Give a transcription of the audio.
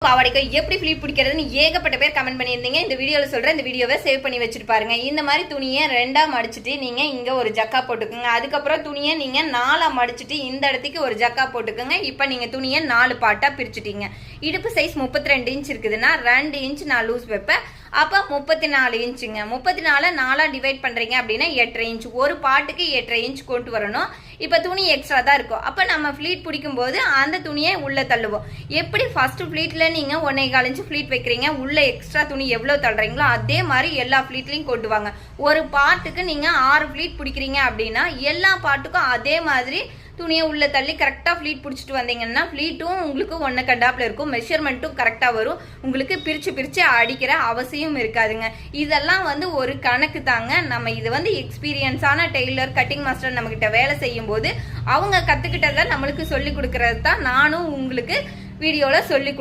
பாவாடைக்கு எப்படி ஃபிளிட் பிடிக்கிறதுன்னு ஏகப்பட்ட பேர் கமெண்ட் பண்ணியிருந்தீங்க. இந்த வீடியோவில் சொல்கிறேன், இந்த வீடியோவை சேவ் பண்ணி வச்சுட்டு பாருங்க. இந்த மாதிரி துணியை 2ஆ மடிச்சுட்டு நீங்கள் இங்கே ஒரு ஜக்கா போட்டுக்குங்க. அதுக்கப்புறம் துணியை நீங்கள் 4ஆ மடிச்சுட்டு இந்த இடத்துக்கு ஒரு ஜக்கா போட்டுக்குங்க. இப்போ நீங்கள் துணியை 4 பார்ட்டாக பிரிச்சுட்டீங்க. இடுப்பு சைஸ் 32 இன்ச் இருக்குதுன்னா 2 இன்ச் நான் லூஸ் வைப்பேன். அப்போ 34 இன்ச்சுங்க. 34 4ஆ டிவைட் பண்ணுறீங்க அப்படின்னா 8.5 இன்ச். ஒரு பாட்டுக்கு 8.5 இன்ச் கொண்டு வரணும். இப்போ துணி எக்ஸ்ட்ரா தான் இருக்கும். அப்போ நம்ம ஃப்ளீட் பிடிக்கும் போது அந்த துணியை உள்ளே தள்ளுவோம். எப்படி ஃபர்ஸ்ட் ஃப்ளீட்டில் நீங்கள் 1.25 இன்ச் ஃப்ளீட் வைக்கிறீங்க, உள்ளே எக்ஸ்ட்ரா துணி எவ்வளோ தள்ளுறீங்களோ அதே மாதிரி எல்லா ஃப்ளீட்லையும் கொண்டு வாங்க. ஒரு பார்ட்டுக்கு நீங்கள் 6 ஃப்ளீட் பிடிக்கிறீங்க அப்படின்னா எல்லா பார்ட்டுக்கும் அதே மாதிரி துணியை உள்ள தள்ளி கரெக்டாக ஃப்ளீட் பிடிச்சிட்டு வந்தீங்கன்னா ஃப்ளீட்டும் உங்களுக்கு ஒன்று கண்டாப்பில் இருக்கும். மெஷர்மெண்ட்டும் கரெக்டாக வரும். உங்களுக்கு பிரித்து அடிக்கிற அவசியம் இருக்காதுங்க. இதெல்லாம் ஒரு கணக்கு தாங்க. நம்ம இது எக்ஸ்பீரியன்ஸான டெய்லர் கட்டிங் மாஸ்டர் நம்மகிட்ட வேலை செய்யும் போது அவங்க கற்றுக்கிட்டதை நம்மளுக்கு சொல்லி கொடுக்கறது தான் நானும் உங்களுக்கு வீடியோவில் சொல்லி